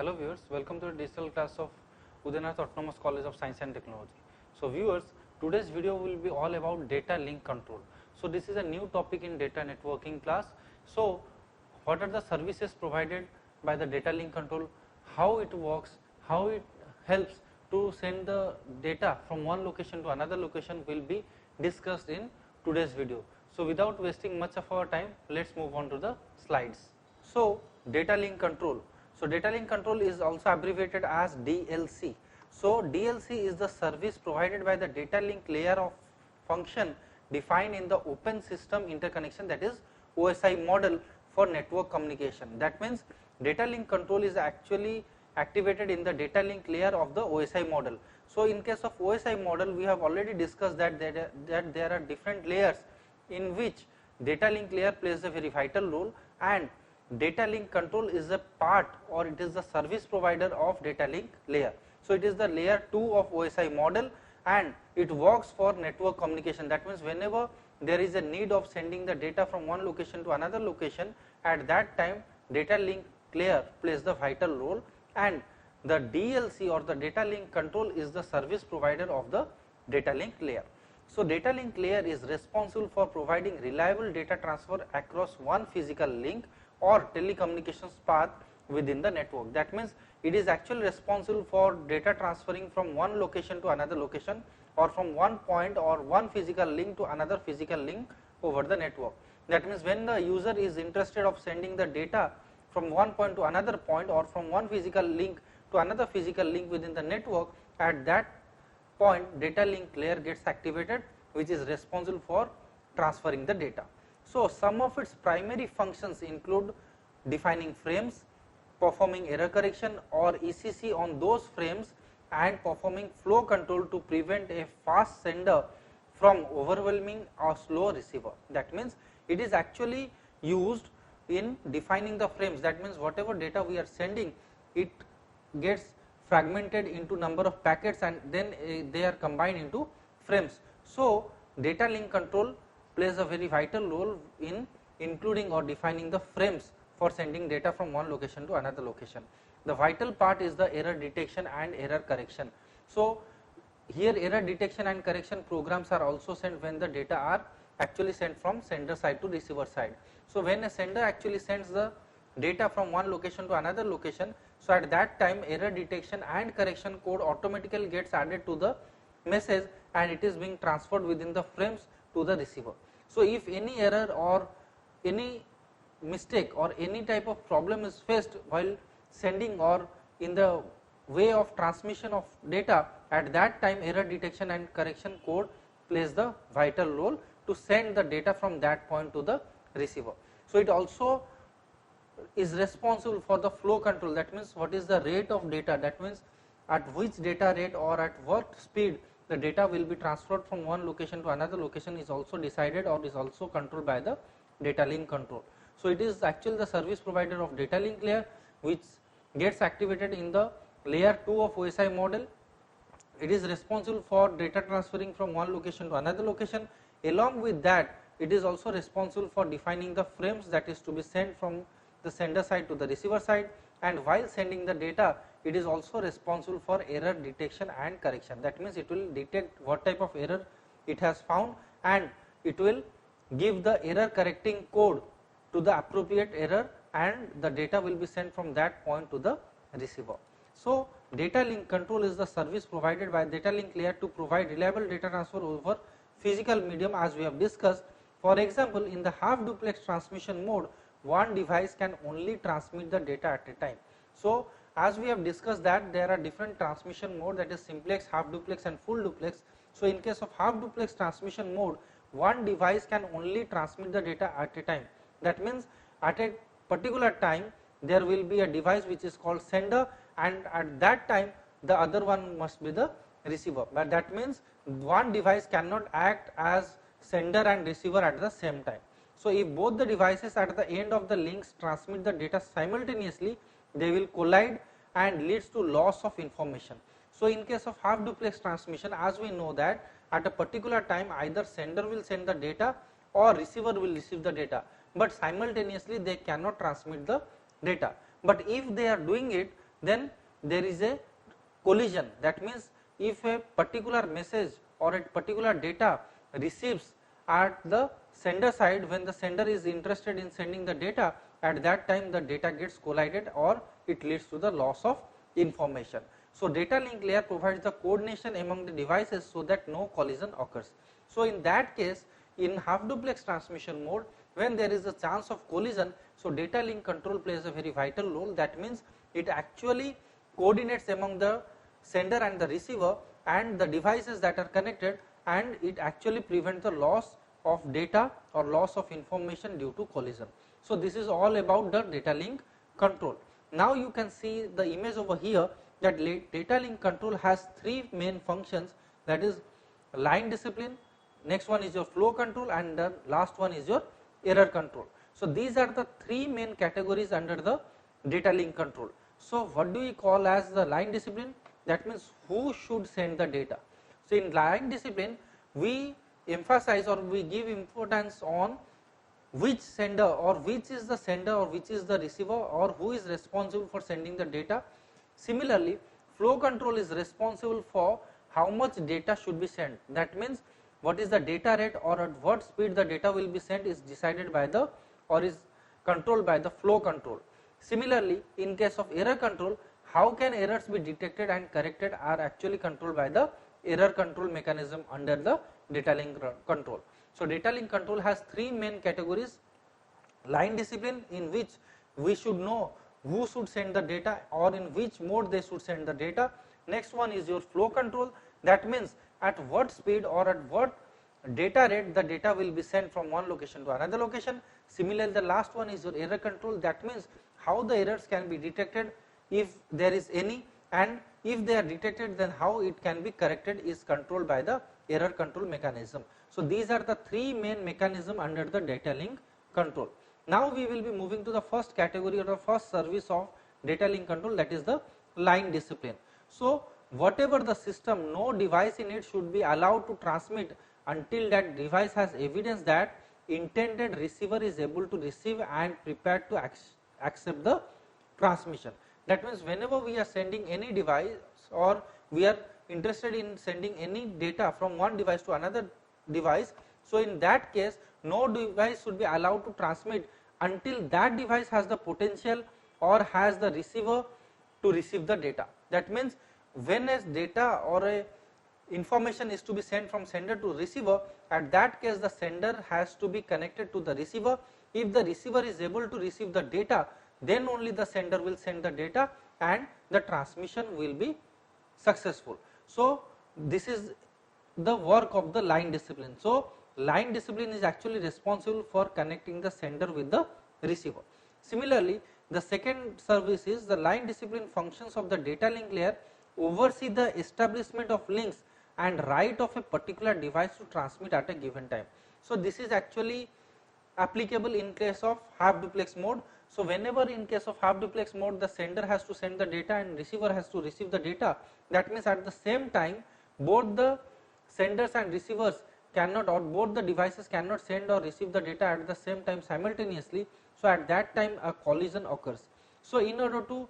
Hello viewers, welcome to the digital class of Udayanath Autonomous College of Science and Technology. So viewers, today's video will be all about data link control. So this is a new topic in data networking class. So what are the services provided by the data link control, how it works, how it helps to send the data from one location to another location will be discussed in today's video. So without wasting much of our time, let's move on to the slides. So data link control. So data link control is also abbreviated as DLC. So DLC is the service provided by the data link layer of function defined in the open system interconnection, that is OSI model for network communication. That means data link control is actually activated in the data link layer of the OSI model. So in case of OSI model, we have already discussed that there are different layers in which data link layer plays a very vital role, and data link control is a part, or it is the service provider of data link layer. So it is the layer 2 of OSI model, and it works for network communication. That means whenever there is a need of sending the data from one location to another location, at that time data link layer plays the vital role, and the DLC or the data link control is the service provider of the data link layer. So data link layer is responsible for providing reliable data transfer across one physical link or telecommunications path within the network. That means it is actually responsible for data transferring from one location to another location, or from one point or one physical link to another physical link over the network. That means when the user is interested of sending the data from one point to another point, or from one physical link to another physical link within the network, at that point data link layer gets activated, which is responsible for transferring the data. So some of its primary functions include defining frames, performing error correction or ECC on those frames, and performing flow control to prevent a fast sender from overwhelming a slow receiver. That means it is actually used in defining the frames. That means whatever data we are sending, it gets fragmented into number of packets, and then they are combined into frames. So data link control plays a very vital role in including or defining the frames for sending data from one location to another location. The vital part is the error detection and error correction. So here error detection and correction programs are also sent when the data are actually sent from sender side to receiver side. So when a sender actually sends the data from one location to another location, so at that time error detection and correction code automatically gets added to the message, and it is being transferred within the frames to the receiver. So if any error or any mistake or any type of problem is faced while sending or in the way of transmission of data, at that time error detection and correction code plays the vital role to send the data from that point to the receiver. So it also is responsible for the flow control. That means what is the rate of data, that means at which data rate or at what speed the data will be transferred from one location to another location is also decided or is also controlled by the data link control. So it is actually the service provider of data link layer which gets activated in the layer 2 of OSI model. It is responsible for data transferring from one location to another location. Along with that, it is also responsible for defining the frames that is to be sent from the sender side to the receiver side, and while sending the data, it is also responsible for error detection and correction. That means it will detect what type of error it has found, and it will give the error correcting code to the appropriate error, and the data will be sent from that point to the receiver. So data link control is the service provided by data link layer to provide reliable data transfer over physical medium, as we have discussed. For example, in the half duplex transmission mode, one device can only transmit the data at a time. So as we have discussed that there are different transmission mode, that is simplex, half duplex and full duplex. So in case of half duplex transmission mode, one device can only transmit the data at a time. That means at a particular time there will be a device which is called sender, and at that time the other one must be the receiver. But that means one device cannot act as sender and receiver at the same time. So if both the devices at the end of the links transmit the data simultaneously, they will collide and leads to loss of information. So in case of half duplex transmission, as we know that at a particular time either sender will send the data or receiver will receive the data, but simultaneously they cannot transmit the data. But if they are doing it then there is a collision. That means if a particular message or a particular data receives at the sender side, when the sender is interested in sending the data, at that time the data gets collided or it leads to the loss of information. So, data link layer provides the coordination among the devices so that no collision occurs. So, in that case, in half duplex transmission mode, when there is a chance of collision, so data link control plays a very vital role. That means it actually coordinates among the sender and the receiver and the devices that are connected, and it actually prevents the loss of data or loss of information due to collision. So, this is all about the data link control. Now, you can see the image over here that data link control has three main functions, that is line discipline, next one is your flow control, and the last one is your error control. So, these are the three main categories under the data link control. So, what do we call as the line discipline? That means who should send the data. So, in line discipline we emphasize or we give importance on which sender or which is the sender or which is the receiver or who is responsible for sending the data. Similarly, flow control is responsible for how much data should be sent. That means what is the data rate or at what speed the data will be sent is decided by the or is controlled by the flow control. Similarly, in case of error control, how can errors be detected and corrected are actually controlled by the error control mechanism under the data link control. So, data link control has three main categories: line discipline, in which we should know who should send the data or in which mode they should send the data. Next one is your flow control, that means at what speed or at what data rate the data will be sent from one location to another location. Similarly, the last one is your error control, that means how the errors can be detected if there is any, and if they are detected then how it can be corrected is controlled by the error control mechanism. So, these are the three main mechanisms under the data link control. Now, we will be moving to the first category or the first service of data link control, that is the line discipline. So, whatever the system, no device in it should be allowed to transmit until that device has evidence that intended receiver is able to receive and prepared to accept the transmission. That means whenever we are sending any device or we are interested in sending any data from one device to another device, so in that case no device should be allowed to transmit until that device has the potential or has the receiver to receive the data. That means when a data or a information is to be sent from sender to receiver, at that case the sender has to be connected to the receiver. If the receiver is able to receive the data, then only the sender will send the data and the transmission will be successful. So, this is the work of the line discipline. So, line discipline is actually responsible for connecting the sender with the receiver. Similarly, the second service is the line discipline functions of the data link layer oversee the establishment of links and right of a particular device to transmit at a given time. So, this is actually applicable in case of half duplex mode. So, whenever in case of half duplex mode the sender has to send the data and receiver has to receive the data, that means at the same time both the senders and receivers cannot or both the devices cannot send or receive the data at the same time simultaneously. So, at that time a collision occurs. So, in order to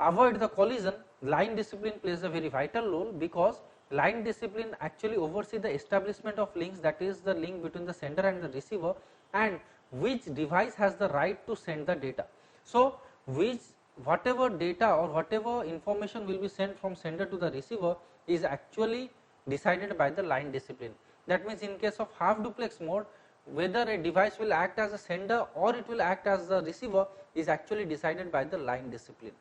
avoid the collision, line discipline plays a very vital role, because line discipline actually oversees the establishment of links, that is the link between the sender and the receiver, and which device has the right to send the data. So, whatever data or whatever information will be sent from sender to the receiver is actually decided by the line discipline. That means in case of half duplex mode, whether a device will act as a sender or it will act as the receiver is actually decided by the line discipline.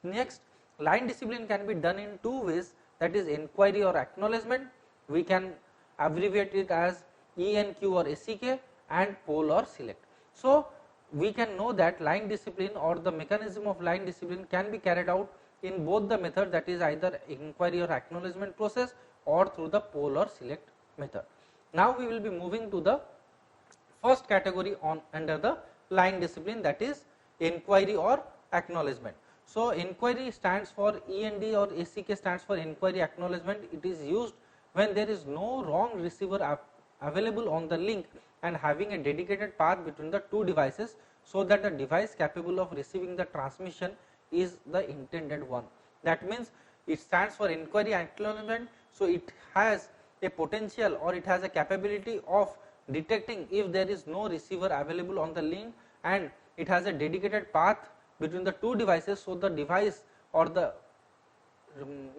Next, line discipline can be done in two ways, that is inquiry or acknowledgement. We can abbreviate it as ENQ or SCK, and poll or select. So, we can know that line discipline or the mechanism of line discipline can be carried out in both the method, that is either inquiry or acknowledgement process or through the poll or select method. Now, we will be moving to the first category on under the line discipline, that is inquiry or acknowledgement. So, inquiry stands for END or SCK stands for inquiry acknowledgement. It is used when there is no wrong receiver available on the link and having a dedicated path between the two devices, so that the device capable of receiving the transmission is the intended one. That means it stands for inquiry acknowledgement. So it has a potential or it has a capability of detecting if there is no receiver available on the link, and it has a dedicated path between the two devices. So the device or the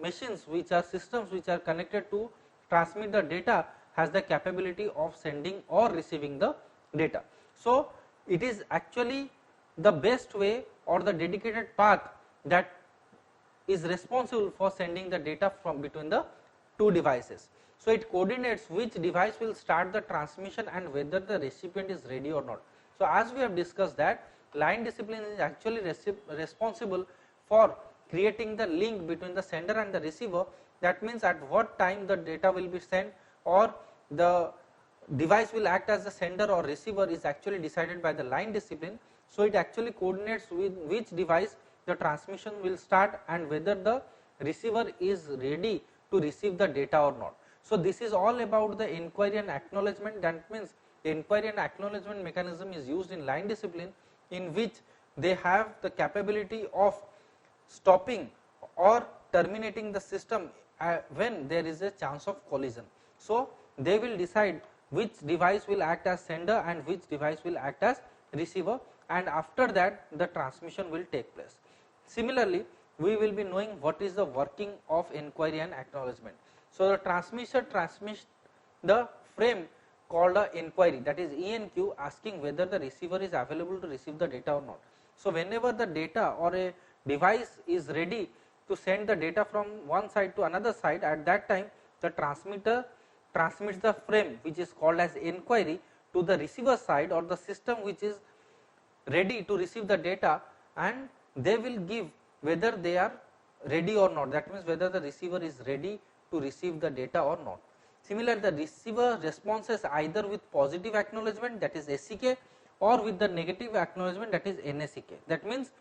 machines which are systems which are connected to transmit the data has the capability of sending or receiving the data. So it is actually the best way or the dedicated path that is responsible for sending the data from between the two devices. So it coordinates which device will start the transmission and whether the recipient is ready or not. So as we have discussed that line discipline is actually responsible for creating the link between the sender and the receiver. That means at what time the data will be sent or the device will act as the sender or receiver is actually decided by the line discipline. So it actually coordinates with which device the transmission will start and whether the receiver is ready to receive the data or not. So this is all about the inquiry and acknowledgement. That means the inquiry and acknowledgement mechanism is used in line discipline, in which they have the capability of stopping or terminating the system when there is a chance of collision. So they will decide which device will act as sender and which device will act as receiver, and after that the transmission will take place. Similarly, we will be knowing what is the working of inquiry and acknowledgement. So the transmitter transmits the frame called a inquiry, that is ENQ, asking whether the receiver is available to receive the data or not. So whenever the data or a device is ready to send the data from one side to another side, at that time the transmitter transmits the frame which is called as inquiry to the receiver side or the system which is ready to receive the data, and they will give whether they are ready or not. That means whether the receiver is ready to receive the data or not. Similarly, the receiver responses either with positive acknowledgement, that is SCK, or with the negative acknowledgement, that is NSCK. That means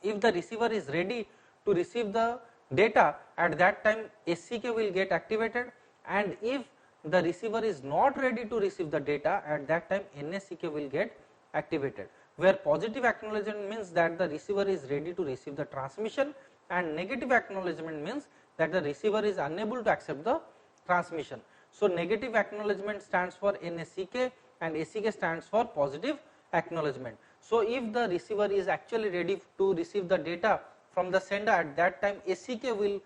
if the receiver is ready to receive the data, at that time SCK will get activated, and if the receiver is not ready to receive the data, at that time NSCK will get activated, where positive acknowledgement means that the receiver is ready to receive the transmission, and negative acknowledgement means that the receiver is unable to accept the transmission. So negative acknowledgement stands for NSCK and SCK stands for positive acknowledgement. So if the receiver is actually ready to receive the data from the sender, at that time SCK will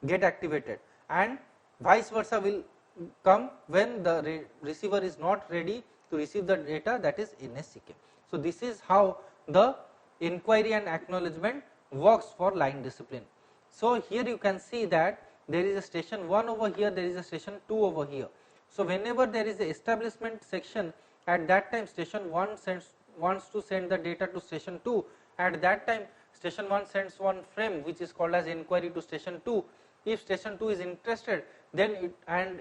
get activated, and vice versa will come when the receiver is not ready to receive the data, that is NSCK. So this is how the inquiry and acknowledgement works for line discipline. So here you can see that there is a station 1 over here, there is a station 2 over here. So whenever there is a establishment section, at that time station 1 wants to send the data to station 2. At that time station 1 sends one frame which is called as inquiry to station 2. If station 2 is interested, then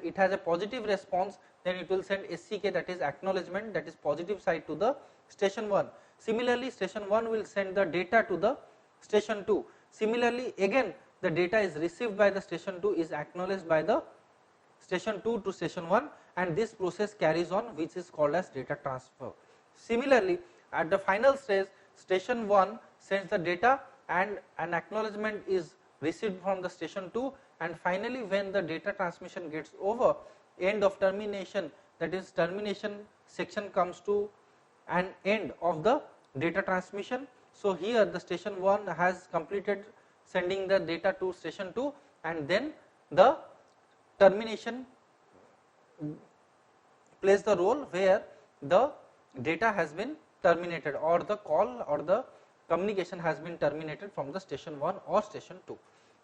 it has a positive response, then it will send SCK, that is acknowledgement, that is positive side, to the station 1. Similarly, station 1 will send the data to the station 2. Similarly, again the data is received by the station 2 is acknowledged by the station 2 to station 1, and this process carries on, which is called as data transfer. Similarly, at the final stage, station 1 sends the data and an acknowledgement is received from the station 2, and finally when the data transmission gets over, end of termination, that is termination section comes to an end of the data transmission. So here the station 1 has completed sending the data to station 2, and then the termination plays the role where the data has been terminated, or the call or the communication has been terminated from the station 1 or station 2.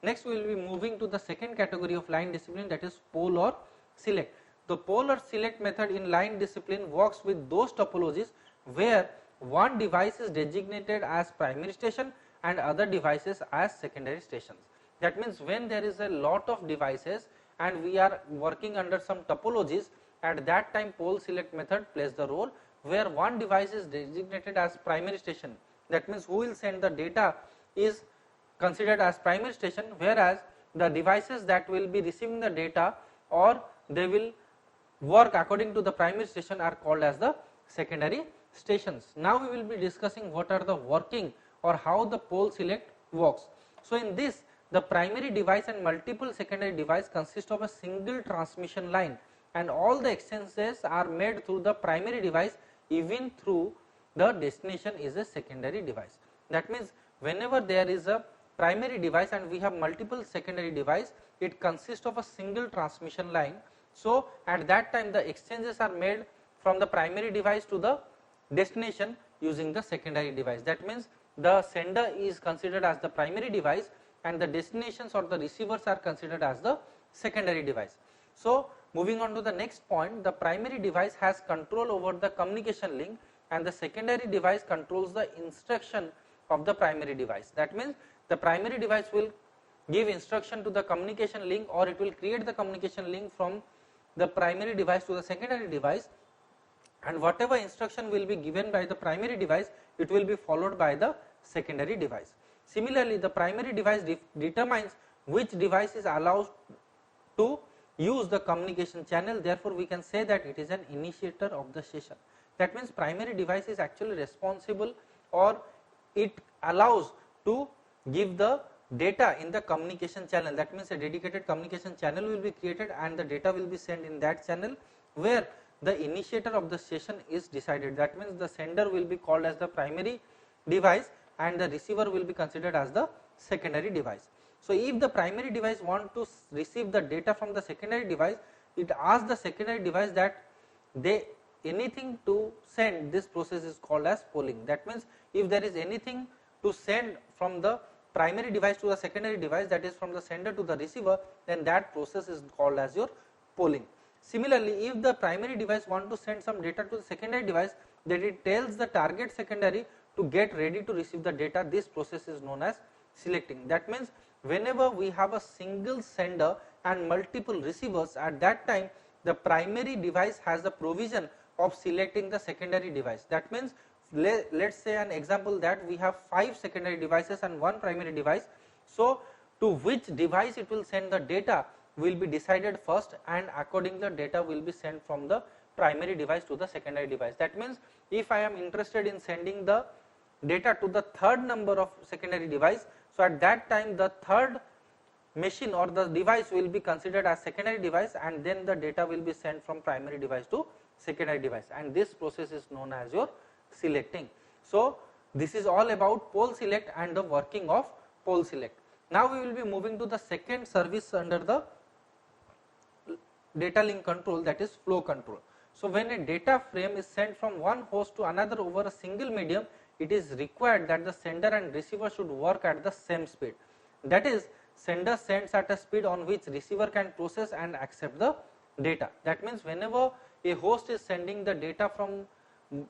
Next we will be moving to the second category of line discipline, that is poll or select. The poll or select method in line discipline works with those topologies where one device is designated as primary station and other devices as secondary stations. That means when there is a lot of devices and we are working under some topologies, at that time poll select method plays the role, where one device is designated as primary station. That means who will send the data is considered as primary station, whereas the devices that will be receiving the data or they will work according to the primary station are called as the secondary stations. Now we will be discussing what are the working or how the poll select works. So in this, the primary device and multiple secondary device consist of a single transmission line, and all the exchanges are made through the primary device even through the destination is a secondary device. That means whenever there is a primary device and we have multiple secondary device, it consists of a single transmission line. So at that time the exchanges are made from the primary device to the destination using the secondary device. That means the sender is considered as the primary device and the destinations or the receivers are considered as the secondary device. So moving on to the next point, the primary device has control over the communication link and the secondary device controls the instruction of the primary device. That means the primary device will give instruction to the communication link, or it will create the communication link from the primary device to the secondary device, and whatever instruction will be given by the primary device, it will be followed by the secondary device. Similarly, the primary device determines which device is allowed to use the communication channel. Therefore, we can say that it is an initiator of the session. That means primary device is actually responsible, or it allows to give the data in the communication channel. That means a dedicated communication channel will be created and the data will be sent in that channel where the initiator of the session is decided. That means the sender will be called as the primary device and the receiver will be considered as the secondary device. So if the primary device want to receive the data from the secondary device, it asks the secondary device that they anything to send. This process is called as polling. That means if there is anything to send from the primary device to the secondary device, that is from the sender to the receiver, then that process is called as your polling. Similarly, if the primary device want to send some data to the secondary device, then it tells the target secondary to get ready to receive the data. This process is known as selecting. That means whenever we have a single sender and multiple receivers, at that time the primary device has the provision of selecting the secondary device. That means let's say an example that we have 5 secondary devices and 1 primary device. So to which device it will send the data will be decided first, and accordingly the data will be sent from the primary device to the secondary device. That means if I am interested in sending the data to the third number of secondary device, so at that time the third machine or the device will be considered as secondary device, and then the data will be sent from primary device to secondary device, and this process is known as your selecting. So this is all about pole select and the working of pole select. Now we will be moving to the second service under the data link control, that is flow control. So when a data frame is sent from one host to another over a single medium, it is required that the sender and receiver should work at the same speed. That is, sender sends at a speed on which receiver can process and accept the data. That means whenever a host is sending the data from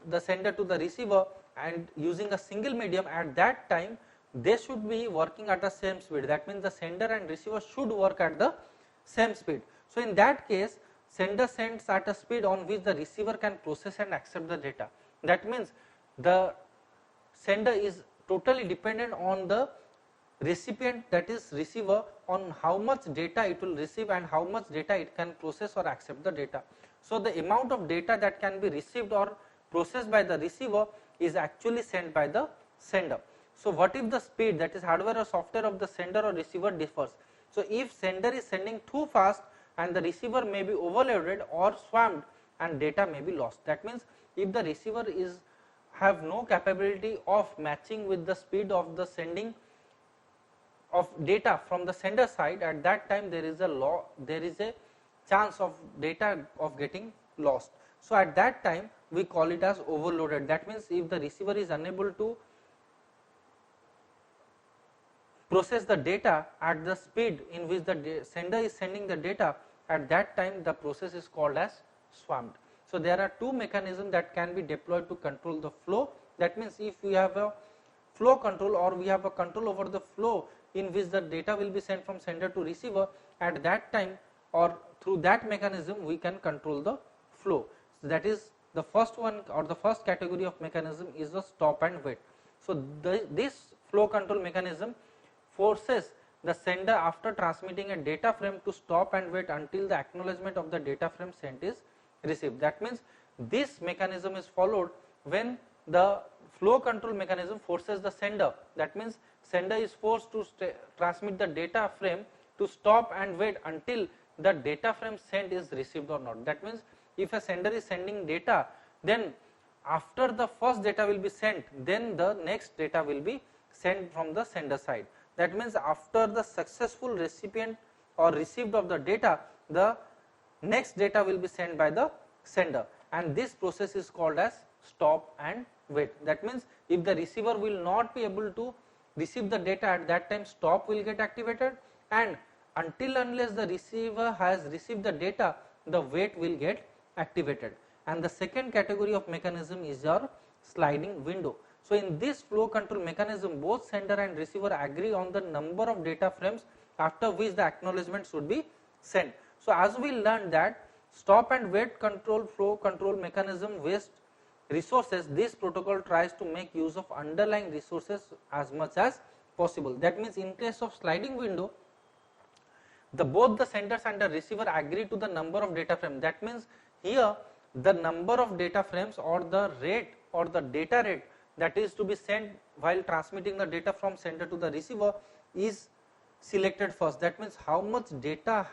the sender to the receiver and using a single medium, at that time they should be working at the same speed. That means the sender and receiver should work at the same speed. So in that case, sender sends at a speed on which the receiver can process and accept the data. That means the sender is totally dependent on the recipient, that is receiver, on how much data it will receive and how much data it can process or accept the data. So the amount of data that can be received or processed by the receiver is actually sent by the sender. So what if the speed, that is hardware or software, of the sender or receiver differs? So if sender is sending too fast and the receiver may be overloaded or swamped and data may be lost. That means if the receiver is have no capability of matching with the speed of the sending of data from the sender side, at that time there is a chance of data of getting lost. So at that time we call it as overloaded. That means if the receiver is unable to process the data at the speed in which the sender is sending the data, at that time the process is called as swamped. So there are two mechanisms that can be deployed to control the flow. That means if we have a flow control or we have a control over the flow in which the data will be sent from sender to receiver, at that time or through that mechanism we can control the flow. So that is the first one, or the first category of mechanism is the stop and wait. So this flow control mechanism forces the sender after transmitting a data frame to stop and wait until the acknowledgement of the data frame sent is received. That means this mechanism is followed when the flow control mechanism forces the sender. That means sender is forced to transmit the data frame to stop and wait until the data frame sent is received or not. That means if a sender is sending data, then after the first data will be sent, then the next data will be sent from the sender side. That means after the successful recipient or received of the data, the next data will be sent by the sender, and this process is called as stop and wait. That means if the receiver will not be able to receive the data at that time, stop will get activated, and until unless the receiver has received the data, the wait will get activated. And the second category of mechanism is your sliding window. So in this flow control mechanism, both sender and receiver agree on the number of data frames after which the acknowledgement should be sent. So as we learned that stop and wait control flow control mechanism waste resources, this protocol tries to make use of underlying resources as much as possible. That means in case of sliding window, both the senders and the receiver agree to the number of data frames. That means here the number of data frames or the rate or the data rate that is to be sent while transmitting the data from sender to the receiver is selected first. That means how much data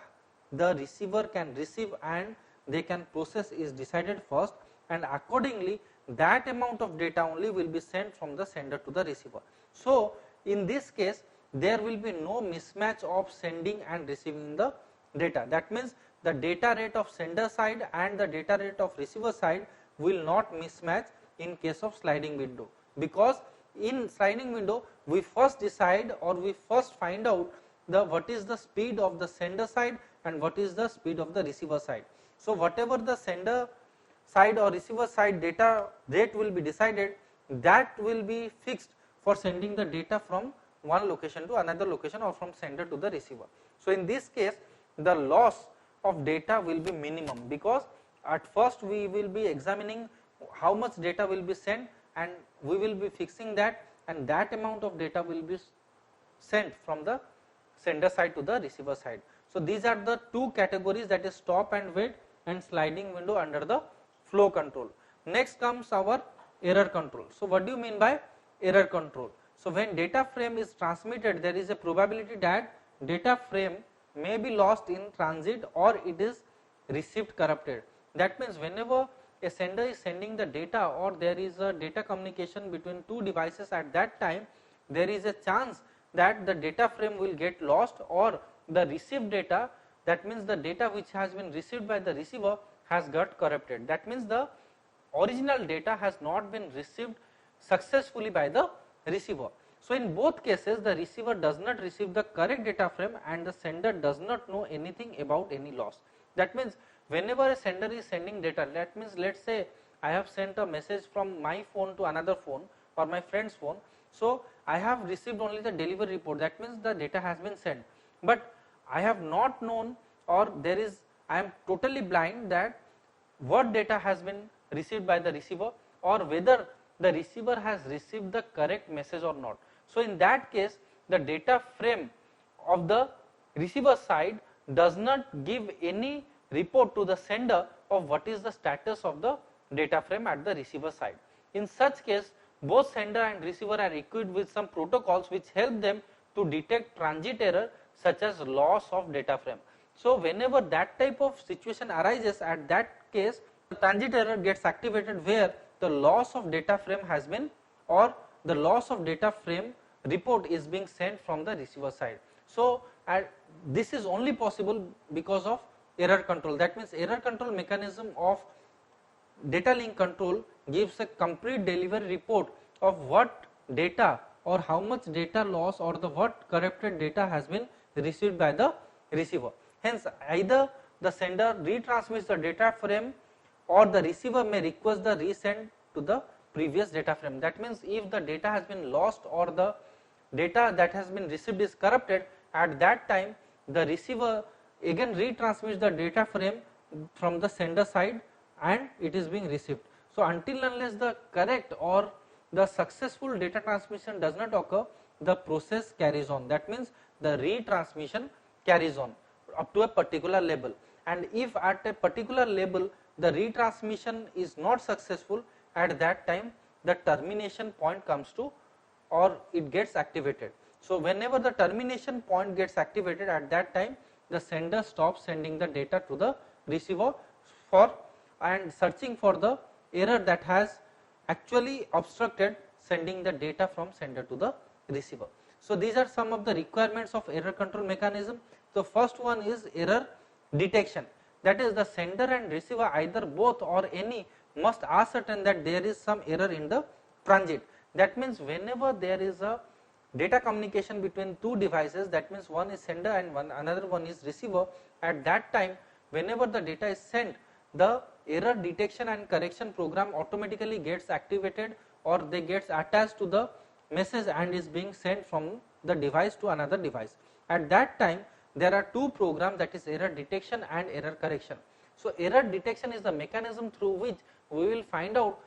the receiver can receive and they can process is decided first, and accordingly that amount of data only will be sent from the sender to the receiver. So in this case there will be no mismatch of sending and receiving the data. That means the data rate of sender side and the data rate of receiver side will not mismatch in case of sliding window, because in sliding window we first decide or we first find out what is the speed of the sender side and what is the speed of the receiver side. So whatever the sender side or receiver side data rate will be decided, that will be fixed for sending the data from one location to another location or from sender to the receiver. So in this case the loss of data will be minimum, because at first we will be examining how much data will be sent and we will be fixing that, and that amount of data will be sent from the sender side to the receiver side. So these are the two categories, that is stop and wait and sliding window under the flow control. Next comes our error control. So what do you mean by error control? So when data frame is transmitted, there is a probability that data frame may be lost in transit or it is received corrupted. That means whenever a sender is sending the data or there is a data communication between two devices, at that time there is a chance that the data frame will get lost or the received data, that means the data which has been received by the receiver has got corrupted. That means the original data has not been received successfully by the receiver. So in both cases the receiver does not receive the correct data frame and the sender does not know anything about any loss. That means whenever a sender is sending data, that means let us say I have sent a message from my phone to another phone or my friend's phone. So I have received only the delivery report, that means the data has been sent, but I have not known, or I am totally blind that what data has been received by the receiver or whether the receiver has received the correct message or not. So in that case the data frame of the receiver side does not give any report to the sender of what is the status of the data frame at the receiver side. In such case both sender and receiver are equipped with some protocols which help them to detect transit error such as loss of data frame. So whenever that type of situation arises, at that case the transit error gets activated where the loss of data frame has been, or the loss of data frame report is being sent from the receiver side. So this is only possible because of error control. That means error control mechanism of data link control gives a complete delivery report of what data or how much data loss or the what corrupted data has been received by the receiver. Hence either the sender retransmits the data frame or the receiver may request the resend to the previous data frame. That means if the data has been lost or the data that has been received is corrupted, at that time the receiver again retransmits the data frame from the sender side and it is being received. So until unless the correct or the successful data transmission does not occur, the process carries on. That means the retransmission carries on up to a particular level, and if at a particular level the retransmission is not successful, at that time the termination point comes to or it gets activated. So whenever the termination point gets activated, at that time the sender stops sending the data to the receiver for and searching for the error that has actually obstructed sending the data from sender to the receiver. So these are some of the requirements of error control mechanism. The first one is error detection, that is the sender and receiver, either both or any, must ascertain that there is some error in the transit. That means whenever there is a data communication between two devices, that means one is sender and another one is receiver, at that time whenever the data is sent, the error detection and correction program automatically gets activated, or they gets attached to the message and is being sent from the device to another device. At that time there are two programs, that is error detection and error correction. So error detection is the mechanism through which we will find out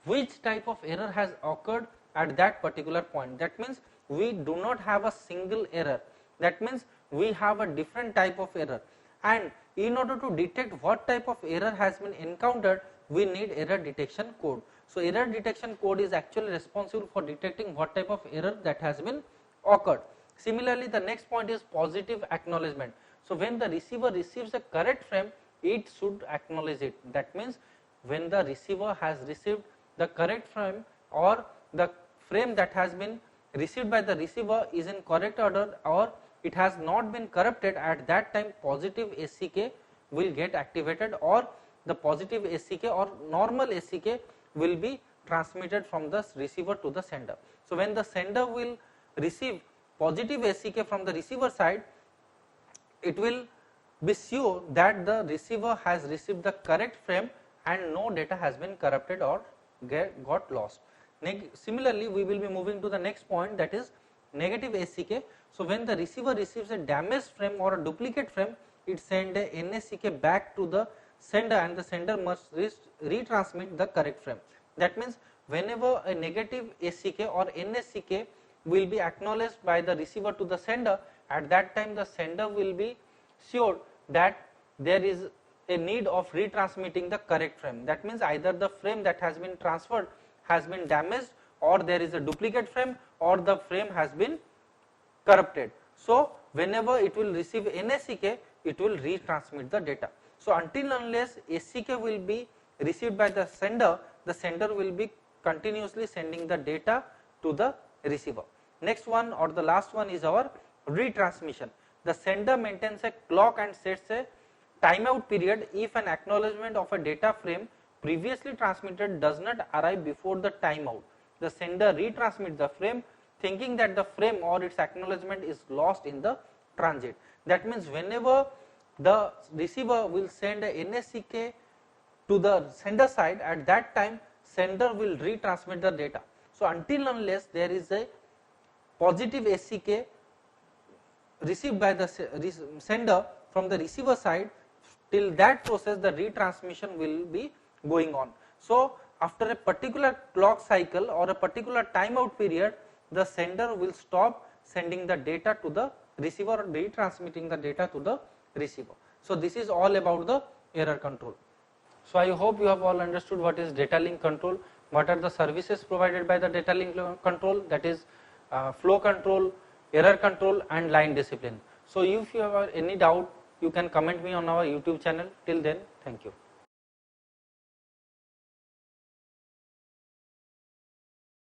which type of error has occurred at that particular point. That means we do not have a single error, that means we have a different type of error, and in order to detect what type of error has been encountered, we need error detection code. So error detection code is actually responsible for detecting what type of error that has been occurred. Similarly, the next point is positive acknowledgement. So when the receiver receives a correct frame, it should acknowledge it. That means when the receiver has received the correct frame, or the frame that has been received by the receiver is in correct order, or it has not been corrupted, at that time positive SCK will get activated, or the positive SCK or normal SCK will be transmitted from the receiver to the sender. So when the sender will receive positive SCK from the receiver side, it will be sure that the receiver has received the correct frame and no data has been corrupted or got lost. Similarly, we will be moving to the next point, that is negative SCK. So when the receiver receives a damaged frame or a duplicate frame, it sends a NSCK back to the sender, and the sender must retransmit the correct frame. That means whenever a negative SCK or NSCK will be acknowledged by the receiver to the sender, at that time the sender will be sure that there is a need of retransmitting the correct frame. That means either the frame that has been transferred has been damaged, or there is a duplicate frame, or the frame has been corrupted. So whenever it will receive NSCK, it will retransmit the data. So until unless SCK will be received by the sender will be continuously sending the data to the receiver. Next one, or the last one, is our retransmission. The sender maintains a clock and sets a timeout period if an acknowledgement of a data frame previously transmitted does not arrive before the timeout. The sender retransmits the frame thinking that the frame or its acknowledgement is lost in the transit. That means whenever the receiver will send a NSCK to the sender side, at that time sender will retransmit the data. So until unless there is a positive SCK received by the sender from the receiver side, till that process the retransmission will be going on. So after a particular clock cycle or a particular timeout period, the sender will stop sending the data to the receiver or retransmitting the data to the receiver. So this is all about the error control. So I hope you have all understood what is data link control, what are the services provided by the data link control, that is flow control, error control and line discipline. So if you have any doubt, you can comment me on our YouTube channel. Till then, thank you.